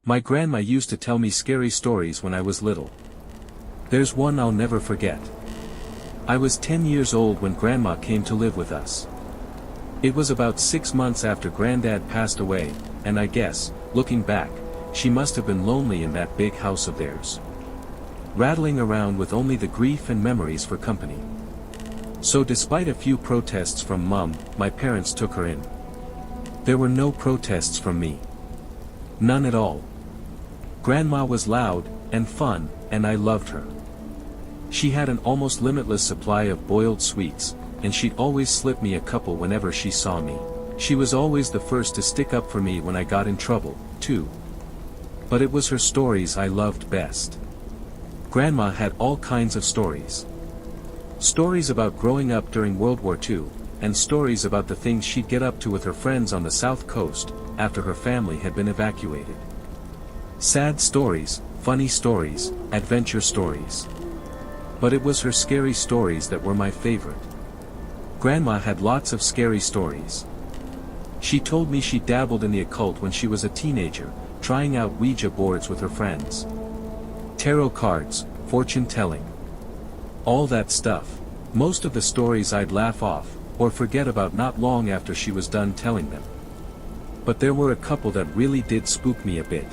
My grandma used to tell me scary stories when I was little. There's one I'll never forget. I was 10 years old when Grandma came to live with us. It was about 6 months after Granddad passed away, and I guess, looking back, she must have been lonely in that big house of theirs, rattling around with only the grief and memories for company. So despite a few protests from Mum, my parents took her in. There were no protests from me. None at all. Grandma was loud, and fun, and I loved her. She had an almost limitless supply of boiled sweets, and she'd always slip me a couple whenever she saw me. She was always the first to stick up for me when I got in trouble, too. But it was her stories I loved best. Grandma had all kinds of stories. Stories about growing up during World War II, and stories about the things she'd get up to with her friends on the South Coast, after her family had been evacuated. Sad stories, funny stories, adventure stories. But it was her scary stories that were my favorite. Grandma had lots of scary stories. She told me she dabbled in the occult when she was a teenager, trying out Ouija boards with her friends. Tarot cards, fortune-telling. All that stuff. Most of the stories I'd laugh off, or forget about not long after she was done telling them. But there were a couple that really did spook me a bit.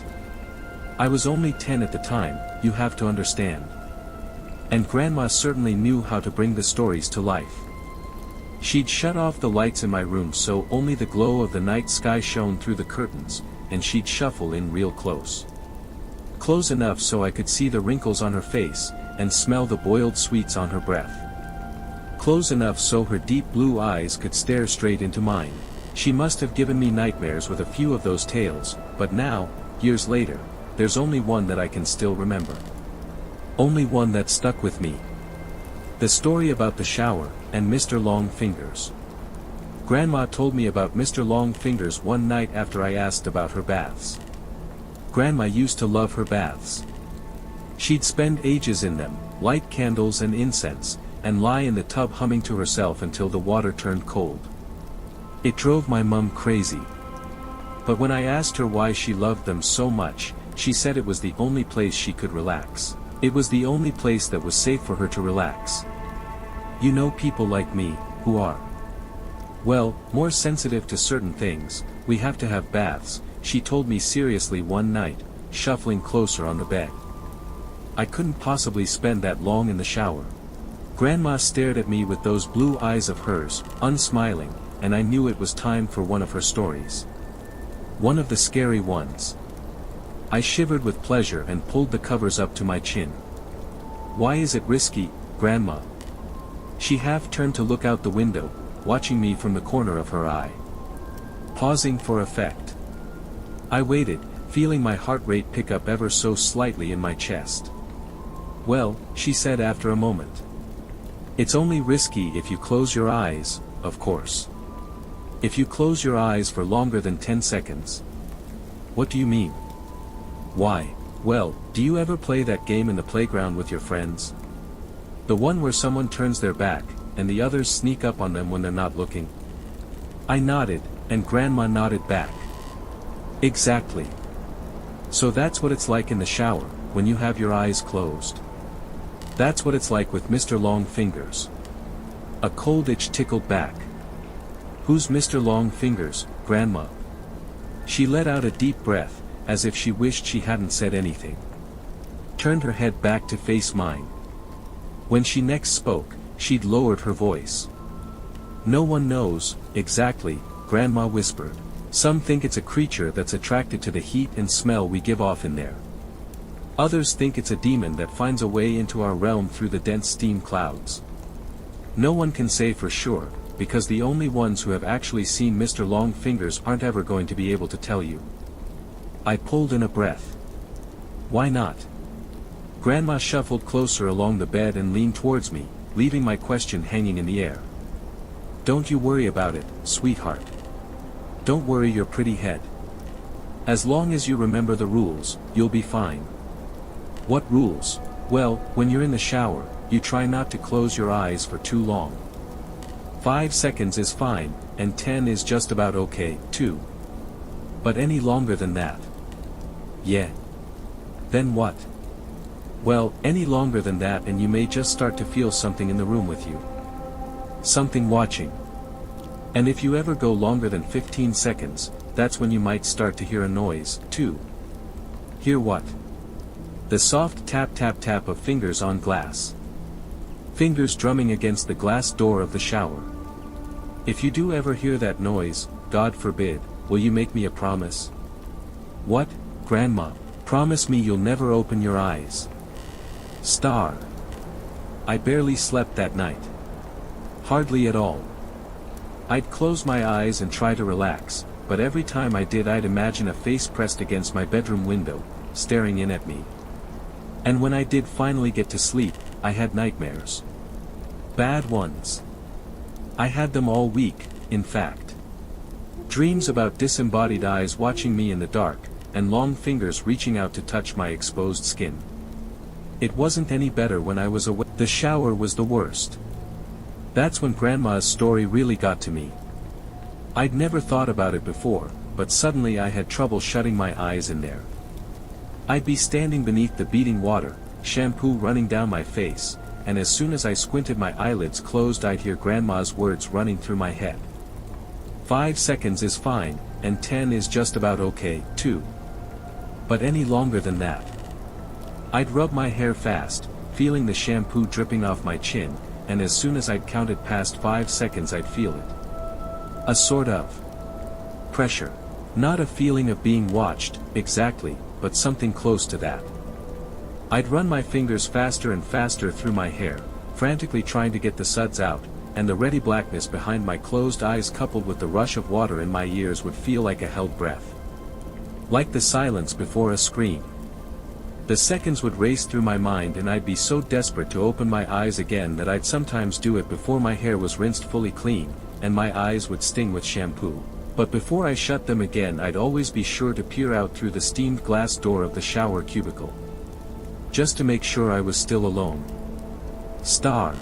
I was only 10 at the time, you have to understand. And Grandma certainly knew how to bring the stories to life. She'd shut off the lights in my room so only the glow of the night sky shone through the curtains, and she'd shuffle in real close. Close enough so I could see the wrinkles on her face, and smell the boiled sweets on her breath. Close enough so her deep blue eyes could stare straight into mine. She must have given me nightmares with a few of those tales, but now, years later, there's only one that I can still remember. Only one that stuck with me. The story about the shower, and Mr. Long Fingers. Grandma told me about Mr. Long Fingers one night after I asked about her baths. Grandma used to love her baths. She'd spend ages in them, light candles and incense, and lie in the tub humming to herself until the water turned cold. It drove my mum crazy. But when I asked her why she loved them so much, she said it was the only place she could relax. It was the only place that was safe for her to relax. You know, people like me, who are, well, more sensitive to certain things, we have to have baths, she told me seriously one night, shuffling closer on the bed. I couldn't possibly spend that long in the shower. Grandma stared at me with those blue eyes of hers, unsmiling, and I knew it was time for one of her stories. One of the scary ones. I shivered with pleasure and pulled the covers up to my chin. Why is it risky, Grandma? She half turned to look out the window, watching me from the corner of her eye. Pausing for effect. I waited, feeling my heart rate pick up ever so slightly in my chest. Well, she said after a moment. It's only risky if you close your eyes, of course. If you close your eyes for longer than 10 seconds. What do you mean? Why, well, do you ever play that game in the playground with your friends? The one where someone turns their back, and the others sneak up on them when they're not looking? I nodded, and Grandma nodded back. Exactly. So that's what it's like in the shower, when you have your eyes closed. That's what it's like with Mr. Long Fingers. A cold itch tickled back. Who's Mr. Long Fingers, Grandma? She let out a deep breath, as if she wished she hadn't said anything. Turned her head back to face mine. When she next spoke, she'd lowered her voice. No one knows, exactly, Grandma whispered. Some think it's a creature that's attracted to the heat and smell we give off in there. Others think it's a demon that finds a way into our realm through the dense steam clouds. No one can say for sure, because the only ones who have actually seen Mr. Long Fingers aren't ever going to be able to tell you. I pulled in a breath. Why not? Grandma shuffled closer along the bed and leaned towards me, leaving my question hanging in the air. Don't you worry about it, sweetheart. Don't worry your pretty head. As long as you remember the rules, you'll be fine. What rules? Well, when you're in the shower, you try not to close your eyes for too long. 5 seconds is fine, and 10 is just about okay, too. But any longer than that, Yeah. Then what? Well, any longer than that and you may just start to feel something in the room with you. Something watching. And if you ever go longer than 15 seconds, that's when you might start to hear a noise, too. Hear what? The soft tap tap tap of fingers on glass. Fingers drumming against the glass door of the shower. If you do ever hear that noise, God forbid, will you make me a promise? What, Grandma? Promise me you'll never open your eyes. Star. I barely slept that night. Hardly at all. I'd close my eyes and try to relax, but every time I did I'd imagine a face pressed against my bedroom window, staring in at me. And when I did finally get to sleep, I had nightmares. Bad ones. I had them all week, in fact. Dreams about disembodied eyes watching me in the dark, and long fingers reaching out to touch my exposed skin. It wasn't any better when I was awake. The shower was the worst. That's when Grandma's story really got to me. I'd never thought about it before, but suddenly I had trouble shutting my eyes in there. I'd be standing beneath the beating water, shampoo running down my face, and as soon as I squinted my eyelids closed I'd hear Grandma's words running through my head. 5 seconds is fine, and 10 is just about okay, too. But any longer than that. I'd rub my hair fast, feeling the shampoo dripping off my chin, and as soon as I'd counted past 5 seconds I'd feel it. A sort of pressure. Not a feeling of being watched, exactly, but something close to that. I'd run my fingers faster and faster through my hair, frantically trying to get the suds out, and the ready blackness behind my closed eyes coupled with the rush of water in my ears would feel like a held breath. Like the silence before a scream. The seconds would race through my mind and I'd be so desperate to open my eyes again that I'd sometimes do it before my hair was rinsed fully clean, and my eyes would sting with shampoo. But before I shut them again I'd always be sure to peer out through the steamed glass door of the shower cubicle. Just to make sure I was still alone. Star.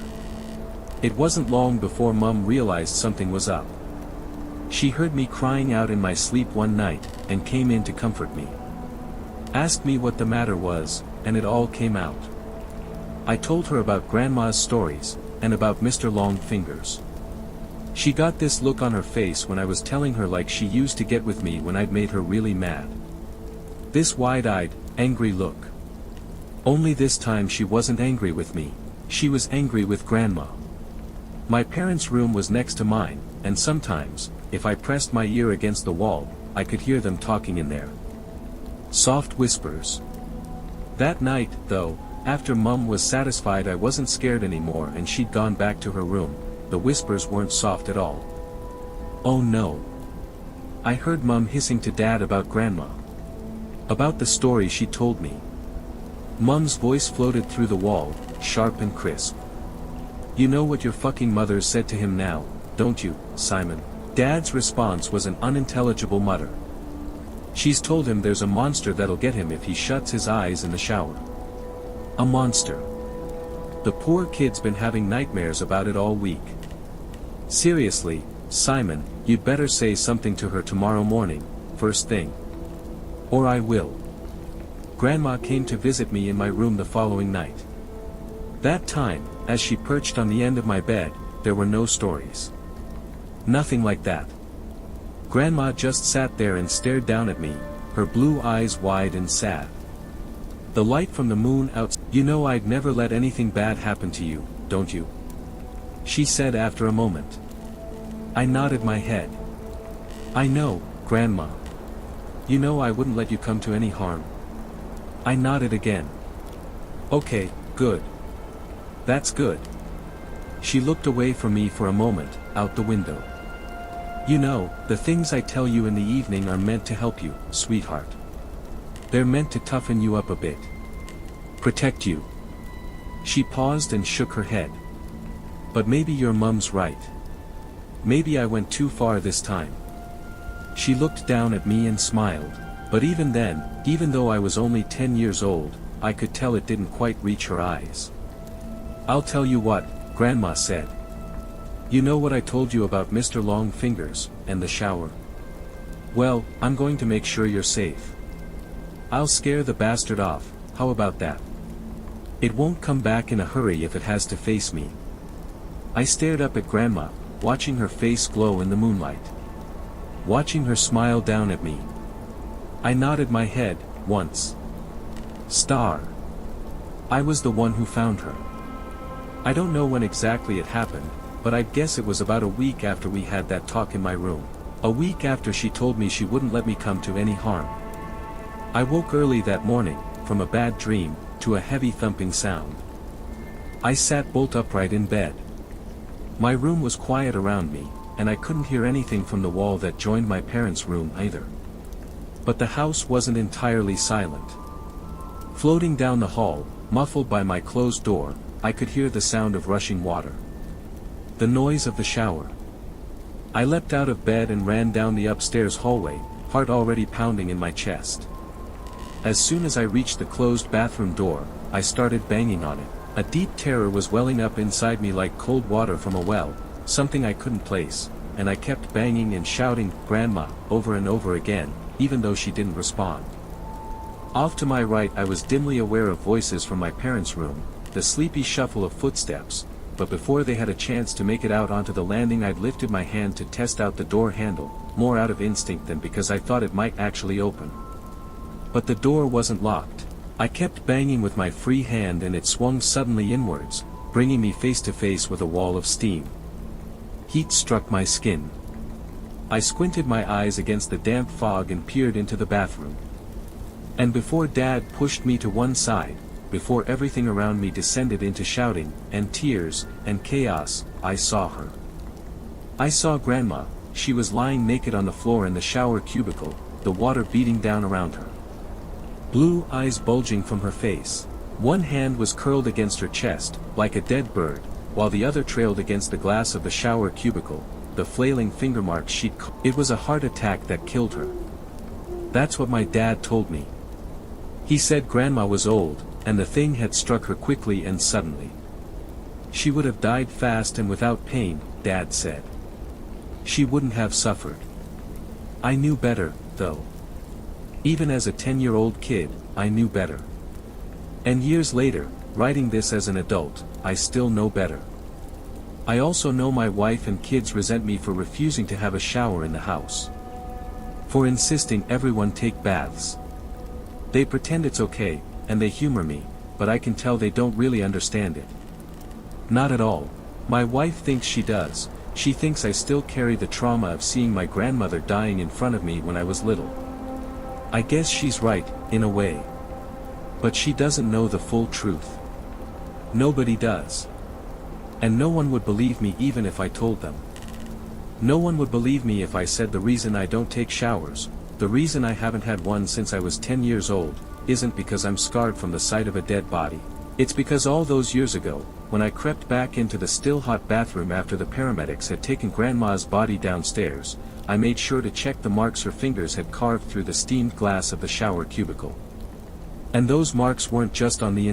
It wasn't long before Mum realized something was up. She heard me crying out in my sleep one night, and came in to comfort me. Asked me what the matter was, and it all came out. I told her about Grandma's stories, and about Mr. Longfingers. She got this look on her face when I was telling her like she used to get with me when I'd made her really mad. This wide-eyed, angry look. Only this time she wasn't angry with me, she was angry with Grandma. My parents' room was next to mine, and sometimes, if I pressed my ear against the wall, I could hear them talking in there. Soft whispers. That night, though, after Mum was satisfied I wasn't scared anymore and she'd gone back to her room, the whispers weren't soft at all. Oh no. I heard Mum hissing to Dad about Grandma. About the story she told me. Mum's voice floated through the wall, sharp and crisp. You know what your fucking mother said to him now, don't you, Simon? Dad's response was an unintelligible mutter. She's told him there's a monster that'll get him if he shuts his eyes in the shower. A monster. The poor kid's been having nightmares about it all week. Seriously, Simon, you'd better say something to her tomorrow morning, first thing. Or I will. Grandma came to visit me in my room the following night. That time, as she perched on the end of my bed, there were no stories. Nothing like that. Grandma just sat there and stared down at me, her blue eyes wide and sad. The light from the moon out. You know I'd never let anything bad happen to you, don't you? She said after a moment. I nodded my head. I know, Grandma. You know I wouldn't let you come to any harm. I nodded again. Okay, good. That's good. She looked away from me for a moment, out the window. You know, the things I tell you in the evening are meant to help you, sweetheart. They're meant to toughen you up a bit. Protect you. She paused and shook her head. But maybe your mum's right. Maybe I went too far this time. She looked down at me and smiled, but even then, even though I was only 10 years old, I could tell it didn't quite reach her eyes. I'll tell you what, Grandma said. You know what I told you about Mr. Longfingers, and the shower? Well, I'm going to make sure you're safe. I'll scare the bastard off, how about that? It won't come back in a hurry if it has to face me. I stared up at Grandma, watching her face glow in the moonlight. Watching her smile down at me. I nodded my head, once. Star. I was the one who found her. I don't know when exactly it happened, but I'd guess it was about a week after we had that talk in my room. A week after she told me she wouldn't let me come to any harm. I woke early that morning, from a bad dream, to a heavy thumping sound. I sat bolt upright in bed. My room was quiet around me, and I couldn't hear anything from the wall that joined my parents' room either. But the house wasn't entirely silent. Floating down the hall, muffled by my closed door, I could hear the sound of rushing water. The noise of the shower. I leapt out of bed and ran down the upstairs hallway, heart already pounding in my chest. As soon as I reached the closed bathroom door, I started banging on it. A deep terror was welling up inside me like cold water from a well, something I couldn't place, and I kept banging and shouting, "Grandma," over and over again, even though she didn't respond. Off to my right I was dimly aware of voices from my parents' room, the sleepy shuffle of footsteps, but before they had a chance to make it out onto the landing I'd lifted my hand to test out the door handle, more out of instinct than because I thought it might actually open. But the door wasn't locked. I kept banging with my free hand and it swung suddenly inwards, bringing me face to face with a wall of steam. Heat struck my skin. I squinted my eyes against the damp fog and peered into the bathroom. And before Dad pushed me to one side, before everything around me descended into shouting, and tears, and chaos, I saw her. I saw Grandma. She was lying naked on the floor in the shower cubicle, the water beating down around her. Blue eyes bulging from her face. One hand was curled against her chest, like a dead bird, while the other trailed against the glass of the shower cubicle, the flailing finger marks she'd It was a heart attack that killed her. That's what my dad told me. He said Grandma was old, and the thing had struck her quickly and suddenly. She would have died fast and without pain, Dad said. She wouldn't have suffered. I knew better, though. Even as a 10-year-old kid, I knew better. And years later, writing this as an adult, I still know better. I also know my wife and kids resent me for refusing to have a shower in the house. For insisting everyone take baths. They pretend it's okay, and they humor me, but I can tell they don't really understand it. Not at all. My wife thinks she does. She thinks I still carry the trauma of seeing my grandmother dying in front of me when I was little. I guess she's right, in a way. But she doesn't know the full truth. Nobody does. And no one would believe me even if I told them. No one would believe me if I said the reason I don't take showers, the reason I haven't had one since I was 10 years old, isn't because I'm scarred from the sight of a dead body. It's because all those years ago, when I crept back into the still hot bathroom after the paramedics had taken Grandma's body downstairs, I made sure to check the marks her fingers had carved through the steamed glass of the shower cubicle. And those marks weren't just on the